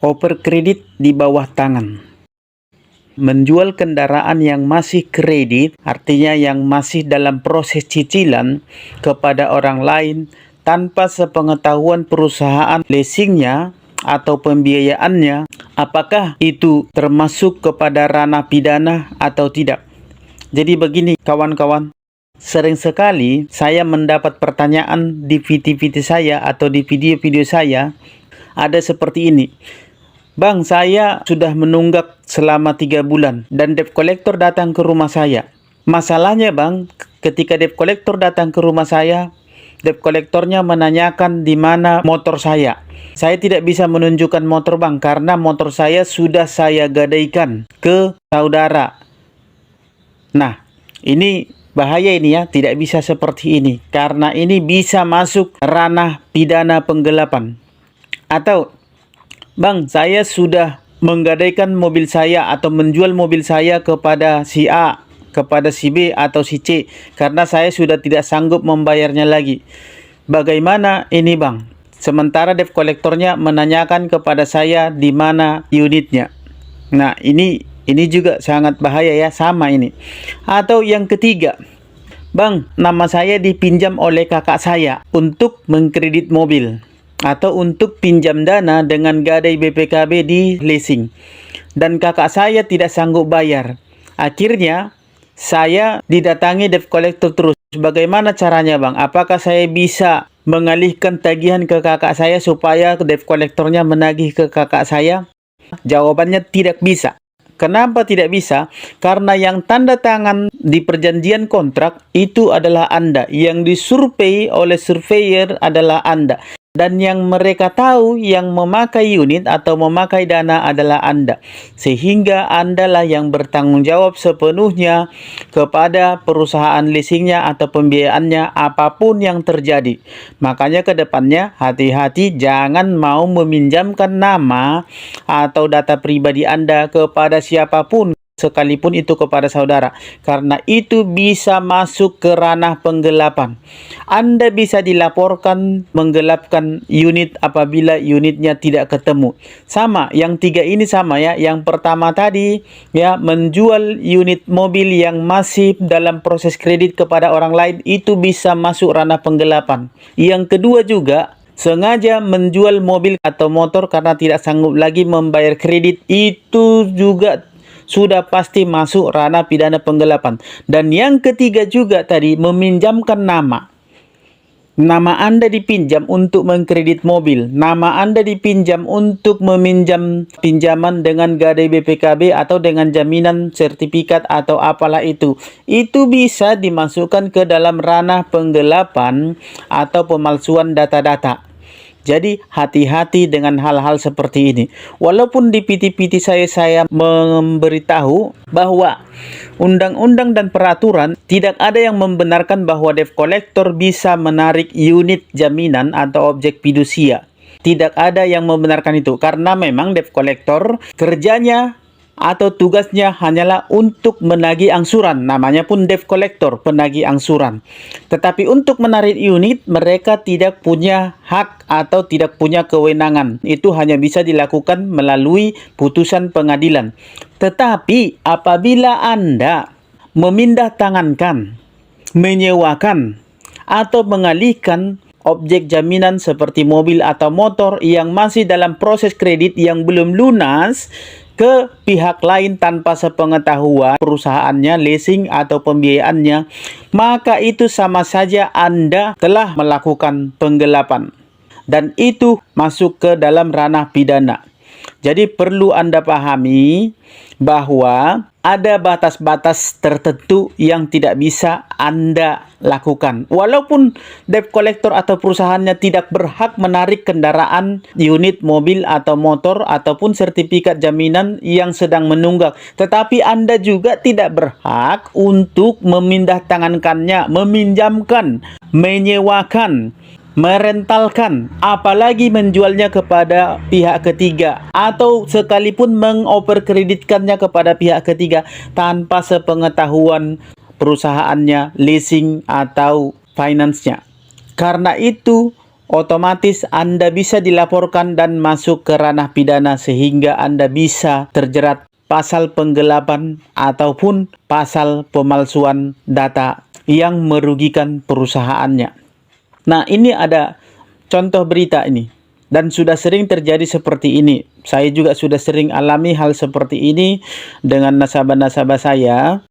oper kredit di bawah tangan. Menjual kendaraan yang masih kredit, artinya yang masih dalam proses cicilan kepada orang lain tanpa sepengetahuan perusahaan leasingnya atau pembiayaannya, apakah itu termasuk kepada ranah pidana atau tidak? Jadi begini kawan-kawan, sering sekali saya mendapat pertanyaan di video-video saya atau di video-video saya, ada seperti ini. Bang, saya sudah menunggak selama 3 bulan dan debt collector datang ke rumah saya. Masalahnya bang, ketika debt collector datang ke rumah saya, debt collectornya menanyakan di mana motor saya. Saya tidak bisa menunjukkan motor bang, karena motor saya sudah saya gadaikan ke saudara. Nah, ini bahaya ini ya, tidak bisa seperti ini. Karena ini bisa masuk ranah pidana penggelapan. Atau bang, saya sudah menggadaikan mobil saya atau menjual mobil saya kepada si A, kepada si B atau si C karena saya sudah tidak sanggup membayarnya lagi. Bagaimana ini bang? Sementara debt collectornya menanyakan kepada saya di mana unitnya. Nah, ini juga sangat bahaya ya, sama ini. Atau yang ketiga, bang, nama saya dipinjam oleh kakak saya untuk mengkredit mobil atau untuk pinjam dana dengan gadai BPKB di leasing, dan kakak saya tidak sanggup bayar. Akhirnya saya didatangi debt collector terus. Bagaimana caranya bang? Apakah saya bisa mengalihkan tagihan ke kakak saya supaya debt collectornya menagih ke kakak saya? Jawabannya tidak bisa. Kenapa tidak bisa? Karena yang tanda tangan di perjanjian kontrak itu adalah Anda, yang disurvei oleh surveyor adalah Anda, dan yang mereka tahu yang memakai unit atau memakai dana adalah Anda. Sehingga Anda lah yang bertanggung jawab sepenuhnya kepada perusahaan leasingnya atau pembiayaannya apapun yang terjadi. Makanya ke depannya hati-hati, jangan mau meminjamkan nama atau data pribadi Anda kepada siapapun, sekalipun itu kepada saudara, karena itu bisa masuk ke ranah penggelapan. Anda bisa dilaporkan menggelapkan unit apabila unitnya tidak ketemu. Sama, yang tiga ini sama ya. Yang pertama tadi ya, menjual unit mobil yang masih dalam proses kredit kepada orang lain, itu bisa masuk ranah penggelapan. Yang kedua juga, sengaja menjual mobil atau motor karena tidak sanggup lagi membayar kredit, itu juga sudah pasti masuk ranah pidana penggelapan. Dan yang ketiga juga tadi, meminjamkan nama. Nama Anda dipinjam untuk mengkredit mobil, nama Anda dipinjam untuk meminjam pinjaman dengan gadai BPKB atau dengan jaminan sertifikat atau apalah itu bisa dimasukkan ke dalam ranah penggelapan atau pemalsuan data-data. Jadi hati-hati dengan hal-hal seperti ini. Walaupun di PT-PT saya memberitahu bahwa undang-undang dan peraturan tidak ada yang membenarkan bahwa debt collector bisa menarik unit jaminan atau objek fidusia. Tidak ada yang membenarkan itu, karena memang debt collector kerjanya atau tugasnya hanyalah untuk menagih angsuran. Namanya pun debt collector, penagih angsuran. Tetapi untuk menarik unit, mereka tidak punya hak atau tidak punya kewenangan. Itu hanya bisa dilakukan melalui putusan pengadilan. Tetapi apabila Anda memindah tangankan, menyewakan, atau mengalihkan objek jaminan seperti mobil atau motor yang masih dalam proses kredit yang belum lunas ke pihak lain tanpa sepengetahuan perusahaannya, leasing atau pembiayaannya, maka itu sama saja Anda telah melakukan penggelapan, dan itu masuk ke dalam ranah pidana. Jadi perlu Anda pahami bahwa ada batas-batas tertentu yang tidak bisa Anda lakukan. Walaupun debt collector atau perusahaannya tidak berhak menarik kendaraan, unit mobil atau motor ataupun sertifikat jaminan yang sedang menunggak, tetapi Anda juga tidak berhak untuk memindah tangankannya, meminjamkan, menyewakan, merentalkan, apalagi menjualnya kepada pihak ketiga, atau sekalipun mengoperkreditkannya kepada pihak ketiga tanpa sepengetahuan perusahaannya, leasing atau finance-nya. Karena itu otomatis Anda bisa dilaporkan dan masuk ke ranah pidana sehingga Anda bisa terjerat pasal penggelapan ataupun pasal pemalsuan data yang merugikan perusahaannya. Nah, ini ada contoh berita ini. Dan sudah sering terjadi seperti ini. Saya juga sudah sering alami hal seperti ini dengan nasabah-nasabah saya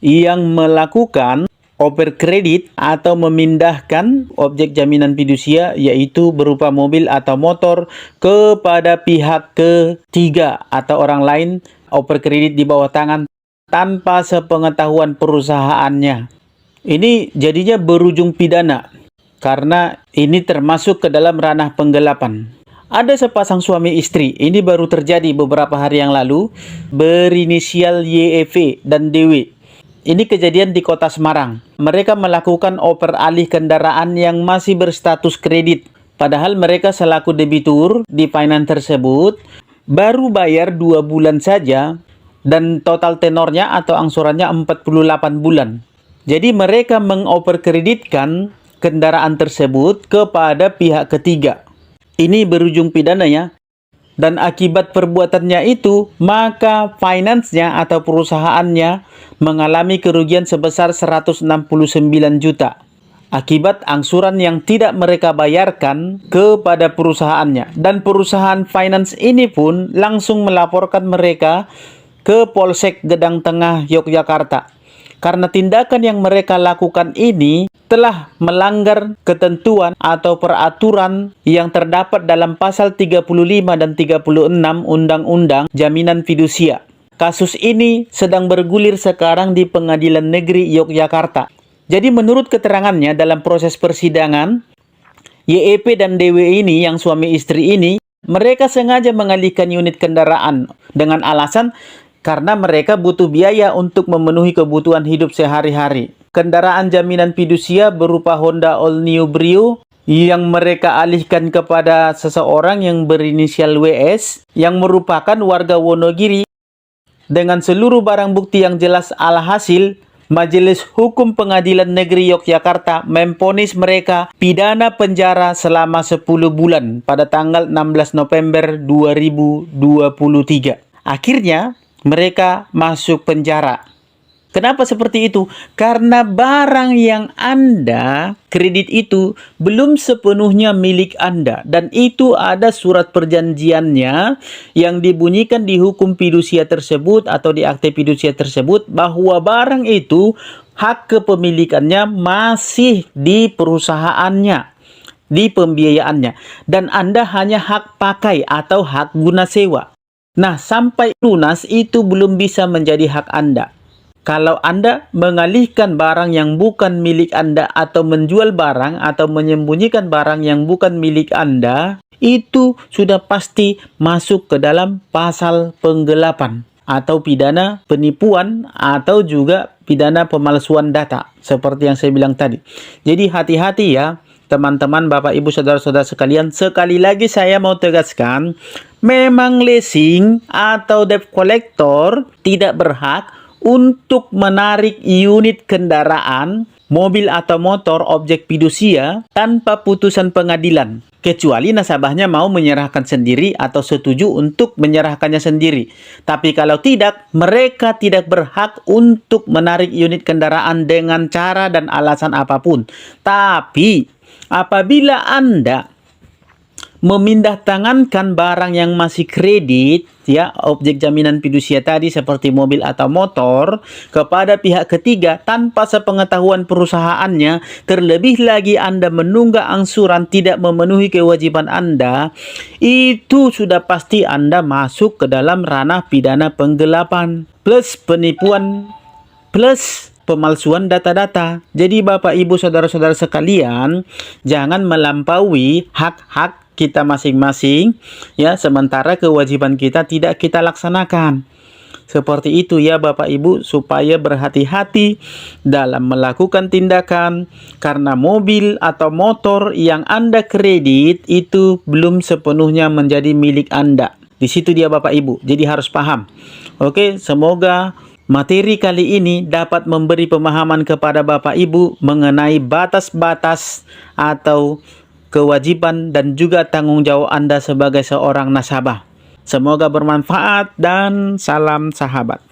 yang melakukan overkredit atau memindahkan objek jaminan fidusia, yaitu berupa mobil atau motor, kepada pihak ketiga atau orang lain, overkredit di bawah tangan tanpa sepengetahuan perusahaannya. Ini jadinya berujung pidana karena ini termasuk ke dalam ranah penggelapan. Ada sepasang suami istri, ini baru terjadi beberapa hari yang lalu, berinisial YEV dan DW. Ini kejadian di kota Semarang. Mereka melakukan oper alih kendaraan yang masih berstatus kredit. Padahal mereka selaku debitur di finance tersebut baru bayar 2 bulan saja dan total tenornya atau angsurannya 48 bulan. Jadi mereka mengoperkreditkan kendaraan tersebut kepada pihak ketiga. Ini berujung pidana ya. Dan akibat perbuatannya itu, maka finance-nya atau perusahaannya mengalami kerugian sebesar 169 juta. Akibat angsuran yang tidak mereka bayarkan kepada perusahaannya. Dan perusahaan finance ini pun langsung melaporkan mereka ke Polsek Gedang Tengah, Yogyakarta. Karena tindakan yang mereka lakukan ini telah melanggar ketentuan atau peraturan yang terdapat dalam pasal 35 dan 36 Undang-Undang Jaminan Fidusia. Kasus ini sedang bergulir sekarang di Pengadilan Negeri Yogyakarta. Jadi menurut keterangannya dalam proses persidangan, YEP dan DW ini yang suami istri ini, mereka sengaja mengalihkan unit kendaraan dengan alasan karena mereka butuh biaya untuk memenuhi kebutuhan hidup sehari-hari. Kendaraan jaminan fidusia berupa Honda All New Brio yang mereka alihkan kepada seseorang yang berinisial WS yang merupakan warga Wonogiri dengan seluruh barang bukti yang jelas. Alhasil, Majelis Hukum Pengadilan Negeri Yogyakarta memvonis mereka pidana penjara selama 10 bulan pada tanggal 16 November 2023. Akhirnya, mereka masuk penjara. Kenapa seperti itu? Karena barang yang Anda kredit itu belum sepenuhnya milik Anda. Dan itu ada surat perjanjiannya yang dibunyikan di hukum fidusia tersebut atau di akte fidusia tersebut bahwa barang itu hak kepemilikannya masih di perusahaannya, di pembiayaannya. Dan Anda hanya hak pakai atau hak guna sewa. Nah, sampai lunas itu belum bisa menjadi hak Anda. Kalau Anda mengalihkan barang yang bukan milik Anda atau menjual barang atau menyembunyikan barang yang bukan milik Anda, itu sudah pasti masuk ke dalam pasal penggelapan atau pidana penipuan atau juga pidana pemalsuan data seperti yang saya bilang tadi. Jadi hati-hati ya teman-teman, Bapak, Ibu, Saudara-saudara sekalian. Sekali lagi saya mau tegaskan, memang leasing atau debt collector tidak berhak untuk menarik unit kendaraan, mobil atau motor objek fidusia tanpa putusan pengadilan. Kecuali nasabahnya mau menyerahkan sendiri atau setuju untuk menyerahkannya sendiri. Tapi kalau tidak, mereka tidak berhak untuk menarik unit kendaraan dengan cara dan alasan apapun. Tapi apabila Anda memindahtangankan barang yang masih kredit, ya, objek jaminan fidusia tadi seperti mobil atau motor kepada pihak ketiga tanpa sepengetahuan perusahaannya, terlebih lagi Anda menunggak angsuran tidak memenuhi kewajiban Anda, itu sudah pasti Anda masuk ke dalam ranah pidana penggelapan plus penipuan plus pemalsuan data-data. Jadi Bapak, Ibu, Saudara-saudara sekalian, jangan melampaui hak-hak kita masing-masing ya, sementara kewajiban kita tidak kita laksanakan. Seperti itu ya Bapak Ibu, supaya berhati-hati dalam melakukan tindakan karena mobil atau motor yang Anda kredit itu belum sepenuhnya menjadi milik Anda. Di situ dia Bapak Ibu. Jadi harus paham. Oke, semoga materi kali ini dapat memberi pemahaman kepada Bapak Ibu mengenai batas-batas atau kewajiban dan juga tanggung jawab Anda sebagai seorang nasabah. Semoga bermanfaat dan salam sahabat.